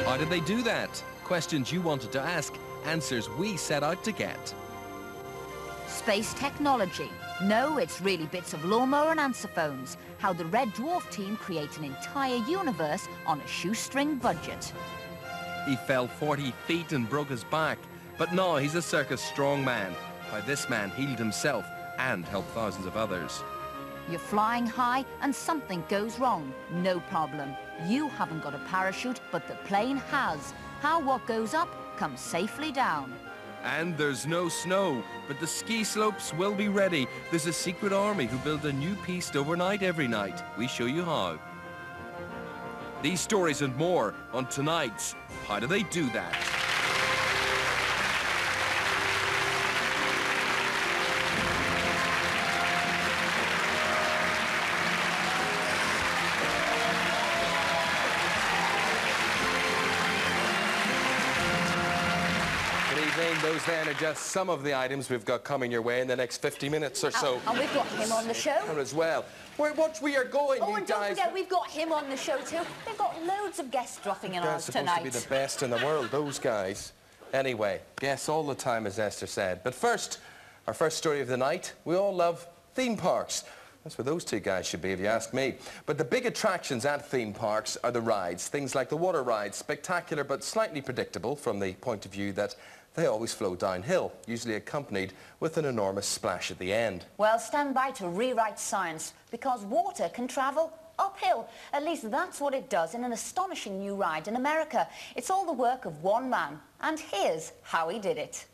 How did they do that? Questions you wanted to ask, answers we set out to get. Space technology. No, it's really bits of lawnmower and answer phones. How the Red Dwarf team create an entire universe on a shoestring budget. He fell 40 feet and broke his back, but now he's a circus strong man. How this man healed himself and helped thousands of others. You're flying high and something goes wrong. No problem. You haven't got a parachute, but the plane has. How what goes up comes safely down. And there's no snow, but the ski slopes will be ready. There's a secret army who build a new piste overnight every night. We show you how. These stories and more on tonight's How Do They Do That? Those then are just some of the items we've got coming your way in the next 50 minutes or so. And we've got him on the show. As well. Watch where you're going, oh, you and guys. don't forget, we've got him on the show too. We've got loads of guests dropping in on us tonight. They're supposed to be the best in the world, those guys. Anyway, guests all the time, as Esther said. But first, our first story of the night. We all love theme parks. That's where those two guys should be, if you ask me. But the big attractions at theme parks are the rides. Things like the water rides, spectacular but slightly predictable from the point of view that they always flow downhill, usually accompanied with an enormous splash at the end. Well, stand by to rewrite science, because water can travel uphill. At least that's what it does in an astonishing new ride in America. It's all the work of one man, and here's how he did it.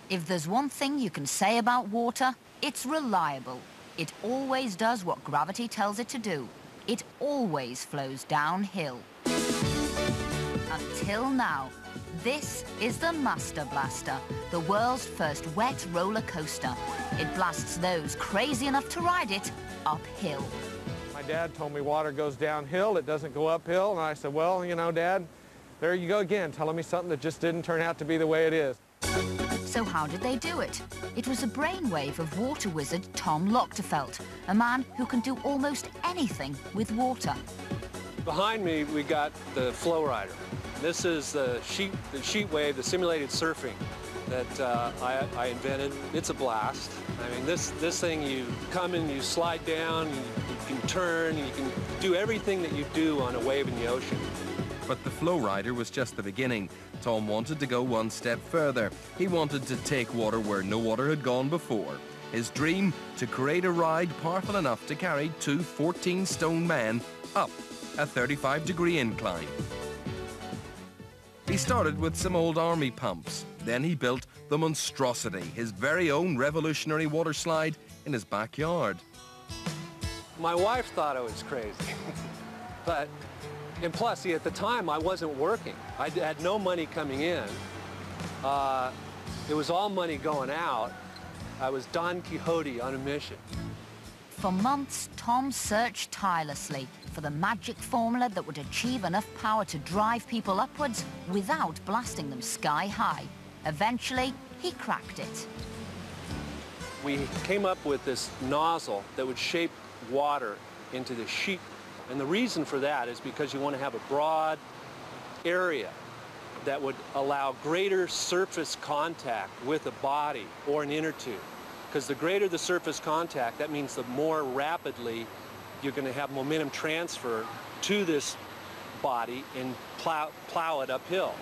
If there's one thing you can say about water, it's reliable. It always does what gravity tells it to do. It always flows downhill. Until now. This is the Master Blaster, the world's first wet roller coaster. It blasts those crazy enough to ride it uphill. My dad told me water goes downhill, it doesn't go uphill, and I said, well, you know, Dad, there you go again, telling me something that just didn't turn out to be the way it is. So how did they do it? It was a brainwave of water wizard Tom Lochtefeld, a man who can do almost anything with water. Behind me, we got the flow rider. This is the sheet wave, the simulated surfing that I invented. It's a blast. I mean, this thing, you come and you slide down, you can turn, you can do everything that you do on a wave in the ocean. But the flow rider was just the beginning. Tom wanted to go one step further. He wanted to take water where no water had gone before. His dream, to create a ride powerful enough to carry two 14-stone men up a 35-degree incline. He started with some old army pumps. Then he built the monstrosity, his very own revolutionary water slide in his backyard. My wife thought I was crazy. And plus, see, at the time, I wasn't working. I had no money coming in. It was all money going out. I was Don Quixote on a mission. For months, Tom searched tirelessly for the magic formula that would achieve enough power to drive people upwards without blasting them sky high. Eventually, he cracked it. We came up with this nozzle that would shape water into the sheet. And the reason for that is because you want to have a broad area that would allow greater surface contact with a body or an inner tube. Because the greater the surface contact, that means the more rapidly you're going to have momentum transfer to this body and plow it uphill.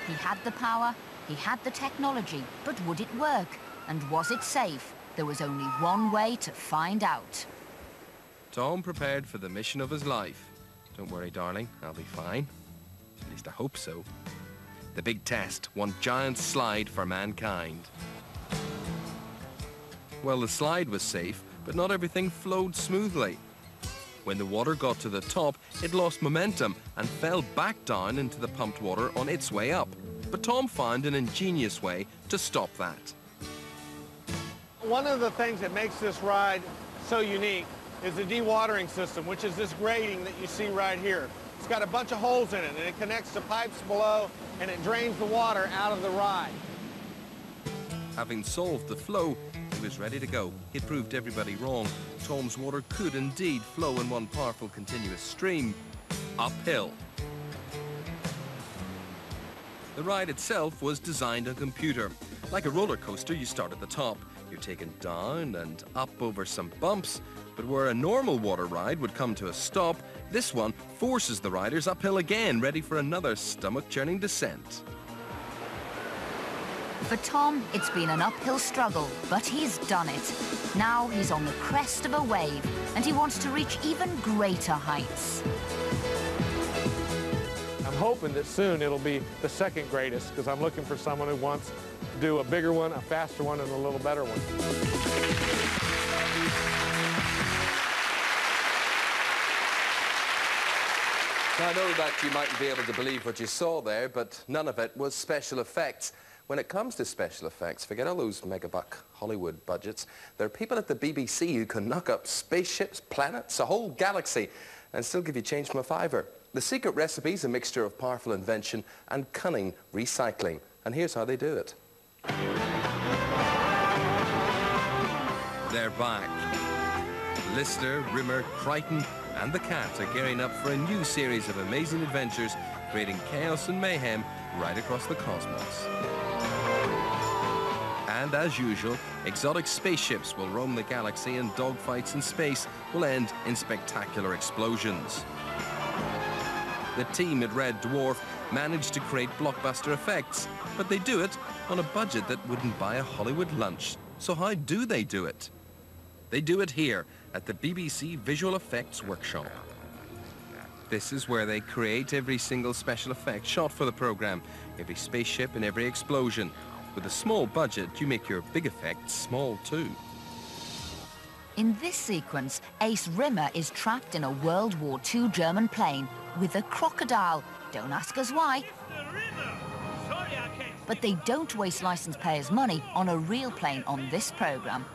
He had the power, he had the technology, but would it work? And was it safe? There was only one way to find out. Tom prepared for the mission of his life. Don't worry, darling, I'll be fine. At least I hope so. The big test, one giant slide for mankind. Well, the slide was safe, but not everything flowed smoothly. When the water got to the top, it lost momentum and fell back down into the pumped water on its way up. But Tom found an ingenious way to stop that. One of the things that makes this ride so unique is the dewatering system, which is this grating that you see right here. It's got a bunch of holes in it, and it connects to pipes below, and it drains the water out of the ride. Having solved the flow, he was ready to go. He'd proved everybody wrong. Tom's water could indeed flow in one powerful continuous stream, uphill. The ride itself was designed on computer. Like a roller coaster, you start at the top. You're taken down and up over some bumps, but where a normal water ride would come to a stop, this one forces the riders uphill again, ready for another stomach-churning descent. For Tom, it's been an uphill struggle, but he's done it. Now he's on the crest of a wave, and he wants to reach even greater heights. I'm hoping that soon it'll be the second greatest, because I'm looking for someone who wants to do a bigger one, a faster one, and a little better one. Now, I know that you mightn't be able to believe what you saw there, but none of it was special effects. When it comes to special effects, forget all those megabuck Hollywood budgets. There are people at the BBC who can knock up spaceships, planets, a whole galaxy, and still give you change from a fiver. The secret recipe is a mixture of powerful invention and cunning recycling. And here's how they do it. They're back. Lister, Rimmer, Crichton and the Cat are gearing up for a new series of amazing adventures, creating chaos and mayhem right across the cosmos. And as usual, exotic spaceships will roam the galaxy and dogfights in space will end in spectacular explosions. The team at Red Dwarf managed to create blockbuster effects, but they do it on a budget that wouldn't buy a Hollywood lunch. So how do they do it? They do it here at the BBC Visual Effects Workshop. This is where they create every single special effect shot for the program, every spaceship and every explosion. With a small budget, you make your big effects small too. In this sequence, Ace Rimmer is trapped in a World War II German plane with a crocodile. Don't ask us why. But they don't waste license payers' money on a real plane on this program.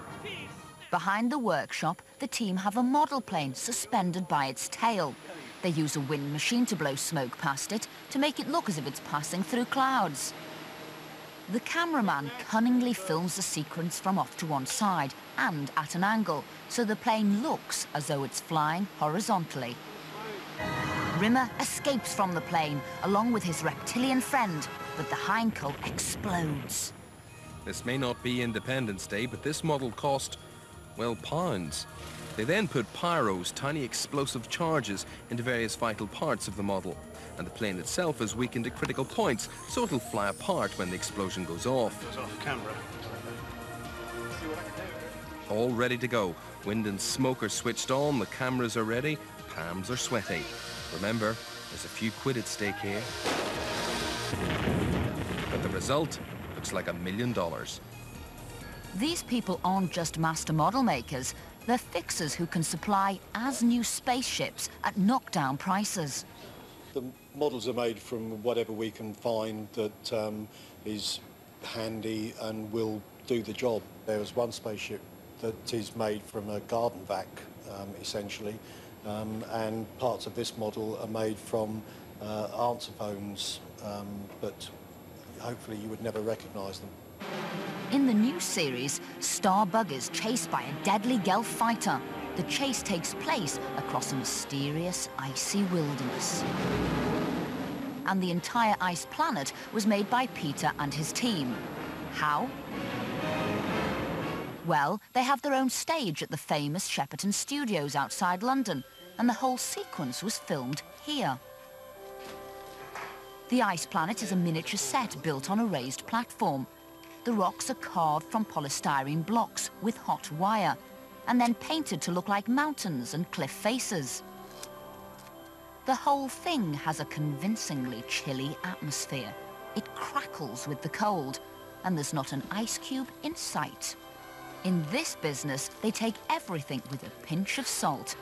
Behind the workshop, the team have a model plane suspended by its tail. They use a wind machine to blow smoke past it to make it look as if it's passing through clouds. The cameraman cunningly films the sequence from off to one side and at an angle, so the plane looks as though it's flying horizontally. Rimmer escapes from the plane along with his reptilian friend, but the hindcull explodes. This may not be Independence Day, but this model cost, well, pounds. They then put pyros, tiny explosive charges, into various vital parts of the model. And the plane itself is weakened at critical points, so it'll fly apart when the explosion goes off. Goes off camera. All ready to go. Wind and smoke are switched on, the cameras are ready, palms are sweaty. Remember, there's a few quid at stake here. But the result looks like $1 million. These people aren't just master model makers. They're fixers who can supply as-new spaceships at knockdown prices. The models are made from whatever we can find that is handy and will do the job. There was one spaceship that is made from a garden vac, essentially, and parts of this model are made from answer phones, but hopefully you would never recognise them. In the new series, Starbug is chased by a deadly Gelf fighter. The chase takes place across a mysterious, icy wilderness. And the entire ice planet was made by Peter and his team. How? Well, they have their own stage at the famous Shepperton Studios outside London, and the whole sequence was filmed here. The ice planet is a miniature set built on a raised platform. The rocks are carved from polystyrene blocks with hot wire, and then painted to look like mountains and cliff faces. The whole thing has a convincingly chilly atmosphere. It crackles with the cold, and there's not an ice cube in sight. In this business, they take everything with a pinch of salt.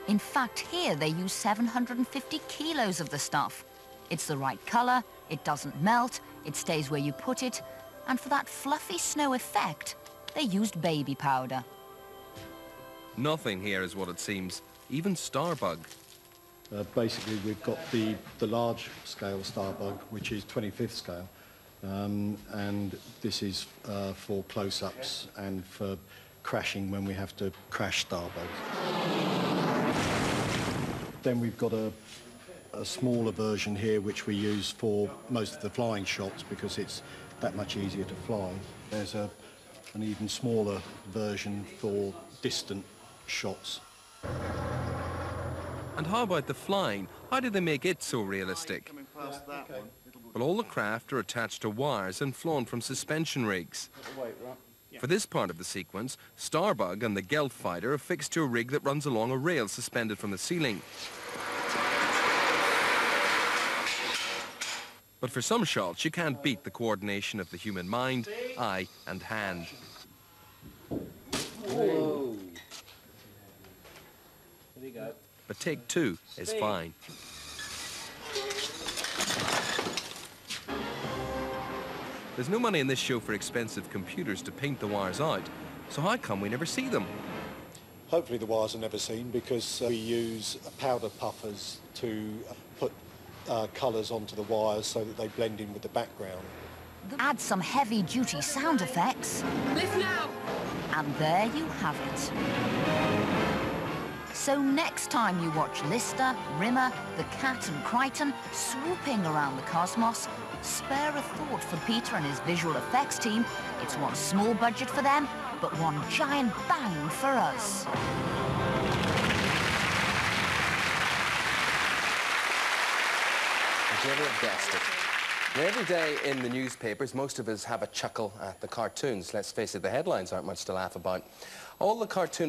In fact, here they use 750 kilos of the stuff. It's the right color, it doesn't melt, it stays where you put it, and for that fluffy snow effect, they used baby powder. Nothing here is what it seems, even Starbug. Basically, we've got the large scale Starbug, which is 25th scale, and this is for close-ups and for crashing when we have to crash starboats. Then we've got a smaller version here which we use for most of the flying shots because it's that much easier to fly. There's an even smaller version for distant shots. And how about the flying? How do they make it so realistic? Well, all the craft are attached to wires and flown from suspension rigs. For this part of the sequence, Starbug and the Gelf fighter are fixed to a rig that runs along a rail suspended from the ceiling. But for some shots, you can't beat the coordination of the human mind, eye and hand. Whoa. There you go. But take two is fine. There's no money in this show for expensive computers to paint the wires out, so how come we never see them? Hopefully the wires are never seen because we use powder puffers to put colours onto the wires so that they blend in with the background. Add some heavy-duty sound effects. Lift now! And there you have it. So next time you watch Lister, Rimmer, the Cat and Crichton swooping around the cosmos, spare a thought for Peter and his visual effects team. It's one small budget for them, but one giant bang for us. Would you ever have guessed it? Now, every day in the newspapers, most of us have a chuckle at the cartoons. Let's face it, the headlines aren't much to laugh about. All the cartoonists